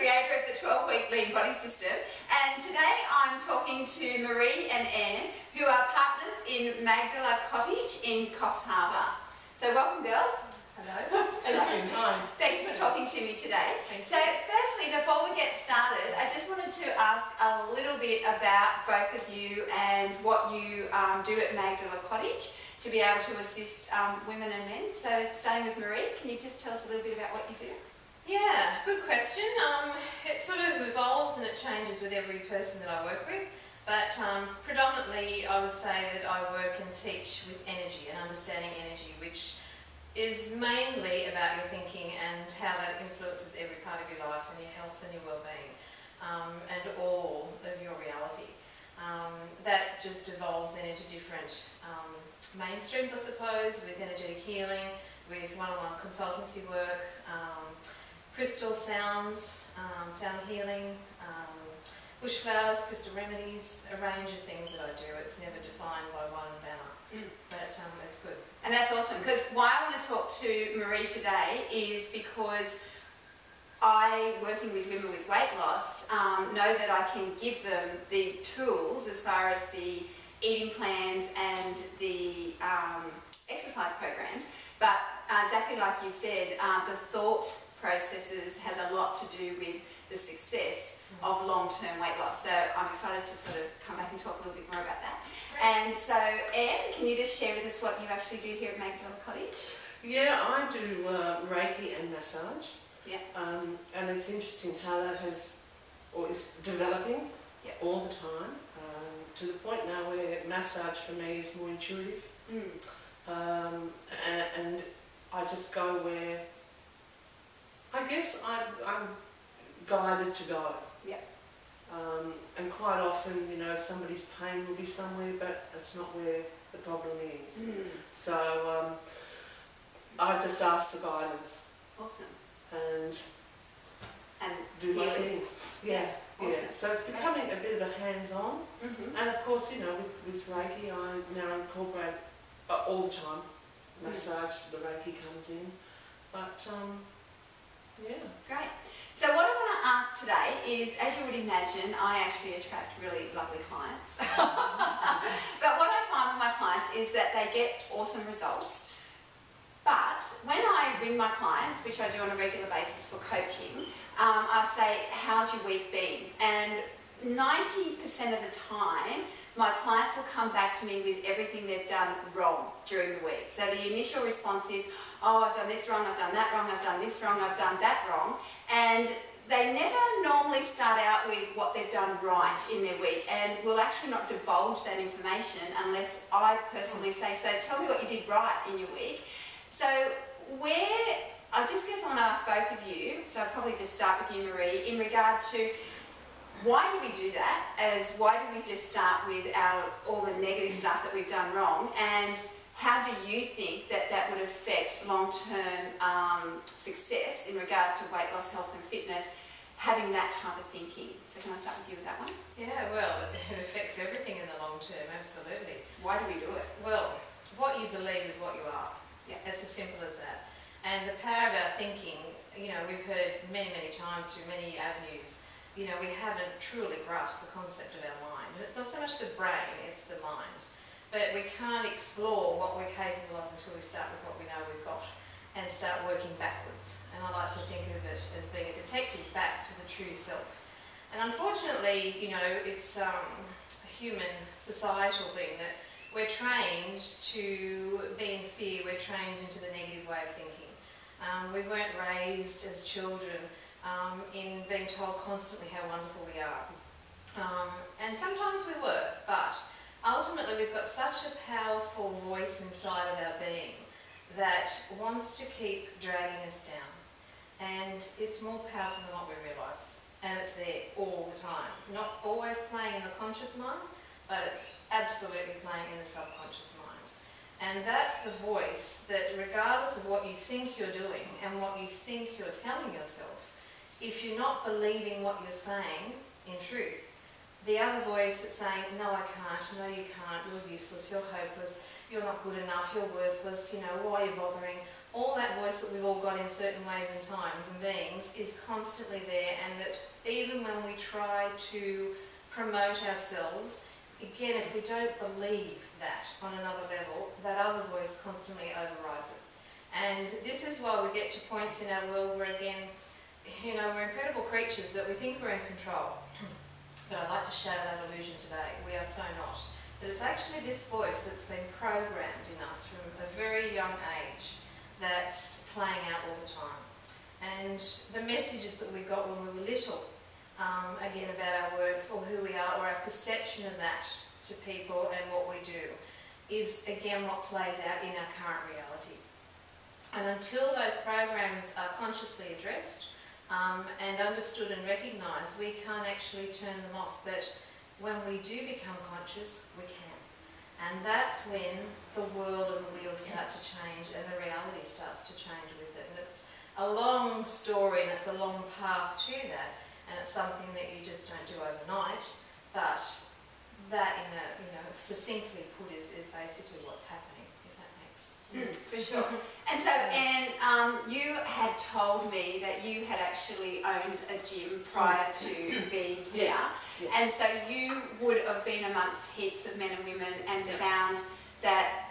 creator of the 12-week Lean Body System, and today I'm talking to Marie and Anne, who are partners in Magdala Cottage in Coffs Harbour. So welcome, girls. Hello. Hello. Hi. Thanks for talking to me today. Thanks. So firstly, before we get started, I just wanted to ask a little bit about both of you and what you do at Magdala Cottage to be able to assist women and men. So starting with Marie, can you just tell us a little bit about what you do? Yeah, good question. It sort of evolves and it changes with every person that I work with, but predominantly I would say that I work and teach with energy and understanding energy, which is mainly about your thinking and how that influences every part of your life and your health and your well-being and all of your reality. That just evolves then into different mainstreams, I suppose, with energetic healing, with one-on-one consultancy work, crystal sounds, sound healing, bush flowers, crystal remedies, a range of things that I do. It's never defined by one banner, but it's good. And that's awesome, because why I want to talk to Marie today is because I, working with women with weight loss, know that I can give them the tools as far as the eating plans and the exercise programs, but exactly like you said, the thought processes has a lot to do with the success of long-term weight loss. So I'm excited to sort of come back and talk a little bit more about that. And so, Anne, can you just share with us what you actually do here at Magdala Cottage? Yeah, I do Reiki and massage. Yeah. And it's interesting how that has, or is developing all the time, to the point now where massage for me is more intuitive. And I just go where, I guess I'm guided to go. Yeah. And quite often, you know, somebody's pain will be somewhere, but that's not where the problem is. So I just ask for guidance. Awesome. And do healing. my thing. Yeah. Awesome. Yeah. So it's becoming a bit of a hands-on. And of course, you know, with Reiki, I now incorporate all the time. Massage, the Reiki comes in. But yeah. Great. So what I want to ask today is, as you would imagine, I actually attract really lovely clients. But what I find with my clients is that they get awesome results. But when I ring my clients, which I do on a regular basis for coaching, I say, how's your week been? And 90% of the time, my clients will come back to me with everything they've done wrong during the week. So the initial response is, oh, I've done this wrong, I've done that wrong, I've done this wrong, I've done that wrong. And they never normally start out with what they've done right in their week, and will actually not divulge that information unless I personally say, so tell me what you did right in your week. So I just guess I want to ask both of you, so I'll probably just start with you, Marie, in regard to why do we do that? Why do we just start with all the negative stuff that we've done wrong? And how do you think that would affect long-term success in regard to weight loss, health and fitness, having that type of thinking? So can I start with you with that one? Yeah, well, it affects everything in the long term, absolutely. Why do we do it? Well, what you believe is what you are. Yeah. It's as simple as that. And the power of our thinking, you know, we've heard many, many times through many avenues, you know, we haven't truly grasped the concept of our mind. And it's not so much the brain, it's the mind. But we can't explore what we're capable of until we start with what we know we've got and start working backwards. And I like to think of it as being a detective back to the true self. And unfortunately, you know, it's a human societal thing that we're trained to be in fear, we're trained into the negative way of thinking. We weren't raised as children in being told constantly how wonderful we are. And sometimes we were, but ultimately we've got such a powerful voice inside of our being that wants to keep dragging us down. And it's more powerful than what we realise. And it's there all the time. Not always playing in the conscious mind, but it's absolutely playing in the subconscious mind. And that's the voice that, regardless of what you think you're doing and what you think you're telling yourself, if you're not believing what you're saying in truth, the other voice that's saying, no I can't, no you can't, you're useless, you're hopeless, you're not good enough, you're worthless, you know, why are you bothering, all that voice that we've all got in certain ways and times and beings is constantly there, and that even when we try to promote ourselves, again, if we don't believe that on another level, that other voice constantly overrides it. And this is why we get to points in our world where, again, you know, we're incredible creatures that we think we're in control. But I'd like to shatter that illusion today. We are so not. That it's actually this voice that's been programmed in us from a very young age that's playing out all the time. And the messages that we got when we were little, again, about our worth or who we are, or our perception of that to people and what we do, is again what plays out in our current reality. And until those programs are consciously addressed and understood and recognised, we can't actually turn them off. But when we do become conscious, we can. And that's when the world and the wheels start to change and the reality starts to change with it. And it's a long story and it's a long path to that. And it's something that you just don't do overnight. But that, in a, you know, succinctly put, is basically what's happening, if that makes sense. For sure. And so, Anne, you had told me that you had actually owned a gym prior to being here. Yes. Yes. And so you would have been amongst heaps of men and women and found that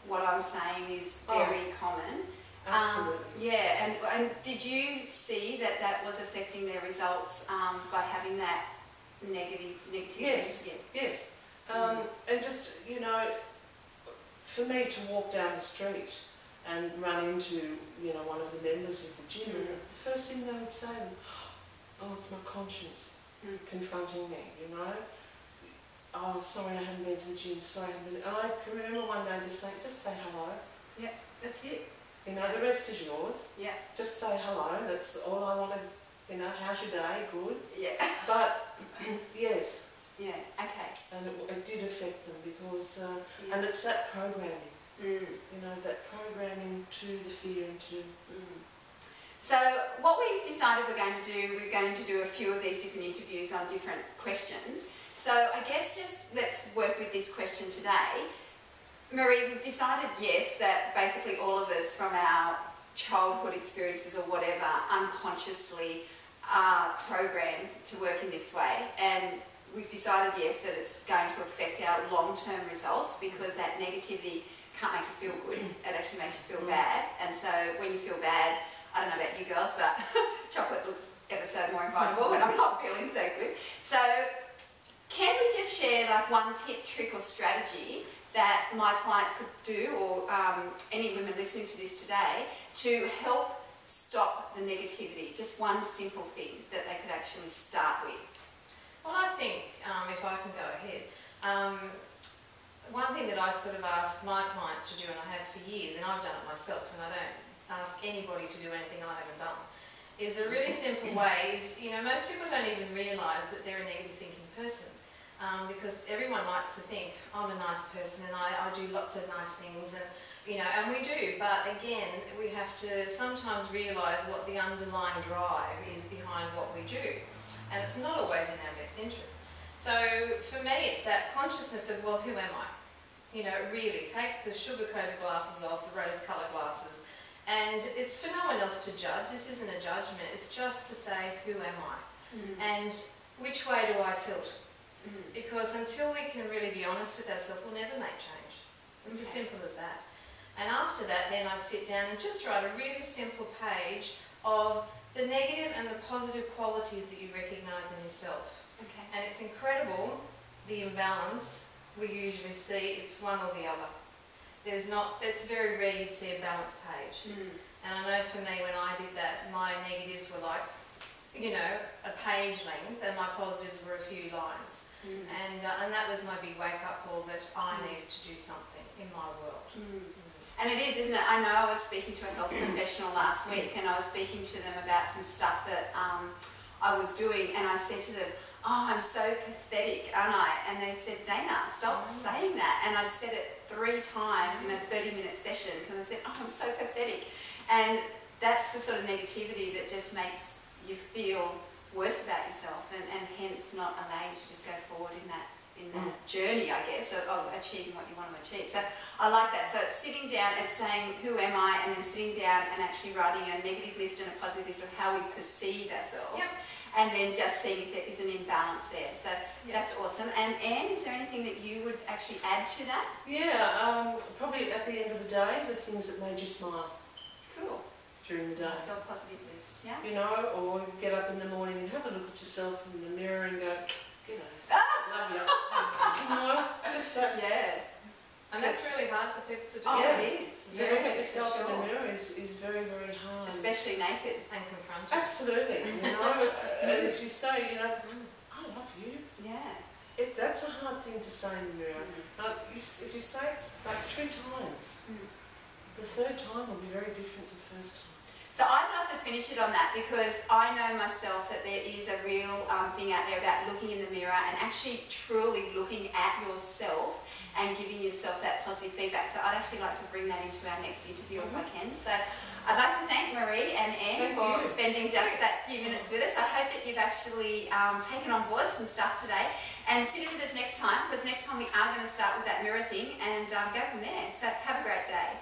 what I'm saying is very common. Absolutely. And did you see that that was affecting their results by having that negativity? Yes, yes. And just, you know, for me to walk down the street and run into, you know, one of the members of the gym, and the first thing they would say, oh, it's my conscience confronting me, you know. Oh, sorry, I haven't been to the gym, sorry, I haven't been. And I can remember one day just say hello. Yeah, that's it. You know, the rest is yours. Yeah. Just say hello, that's all I want to, you know, how's your day, good. Yeah. But, yes. Yeah, okay. And it did affect them because, and it's that programming, you know, that programming to the fear and to... So what we've decided we're going to do a few of these different interviews on different questions. So I guess just let's work with this question today. Marie, we've decided, yes, that basically all of us from our childhood experiences or whatever unconsciously are programmed to work in this way, and we've decided, yes, that it's going to affect our long-term results because that negativity can't make you feel good. It actually makes you feel bad. And so when you feel bad, I don't know about you girls, but chocolate looks ever so more invitable when I'm not feeling so good. So can we just share like one tip, trick or strategy that my clients could do, or any women listening to this today, to help stop the negativity? Just one simple thing that they could actually start with. Well, I think, if I can go ahead, one thing that I sort of ask my clients to do, and I have for years, and I've done it myself, and I don't ask anybody to do anything I haven't done, is a really simple way is, you know, most people don't even realise that they're a negative thinking person, because everyone likes to think, I'm a nice person and I do lots of nice things, and, you know, and we do, but again, we have to sometimes realise what the underlying drive is behind what we do. And it's not always in our best interest. So for me, it's that consciousness of, well, who am I? You know, really, take the sugar-coated glasses off, the rose-coloured glasses. And it's for no one else to judge. This isn't a judgment. It's just to say, who am I? And which way do I tilt? Because until we can really be honest with ourselves, we'll never make change. It's as simple as that. And after that, then I'd sit down and just write a really simple page of the negative and the positive qualities that you recognise in yourself. Okay. And it's incredible, the imbalance we usually see, it's one or the other. There's not, it's very rare you'd see a balanced page. And I know for me, when I did that, my negatives were like, you know, a page length, and my positives were a few lines. And that was my big wake-up call that I needed to do something in my world. And it is, isn't it? I know I was speaking to a health professional last week, and I was speaking to them about some stuff that I was doing, and I said to them, oh, I'm so pathetic, aren't I? And they said, Dana, stop saying that. And I'd said it 3 times in a 30-minute session because I said, oh, I'm so pathetic. And that's the sort of negativity that just makes you feel worse about yourself, and hence not allow you to just go forward in that journey, I guess, of achieving what you want to achieve. So I like that. So it's sitting down, it's saying, who am I? And then sitting down and actually writing a negative list and a positive list of how we perceive ourselves. Yep. And then just seeing if there is an imbalance there. So that's awesome. And Anne, is there anything that you would actually add to that? Yeah, probably at the end of the day, the things that made you smile Cool. during the day. So a positive list, yeah? You know, or get up in the morning and have a look at yourself in the mirror and go, g'day, love you. You know, just that. Yeah. And that's really hard for people to do. Oh, Yeah. it is. To look at for yourself in sure. the mirror is very, very hard. Especially naked. And confront it. Absolutely, you know. And if you say, you know, I love you, Yeah. that's a hard thing to say in the mirror. If you say it like 3 times, the 3rd time will be very different to the first time. So I'd love to finish it on that because I know myself that there is a real thing out there about looking in the mirror and actually truly looking at yourself and giving yourself that positive feedback. So I'd actually like to bring that into our next interview if I can. So I'd like to thank Marie and Anne for spending just that few minutes with us. I hope that you've actually taken on board some stuff today and sit with us next time, because next time we are going to start with that mirror thing and go from there. So have a great day.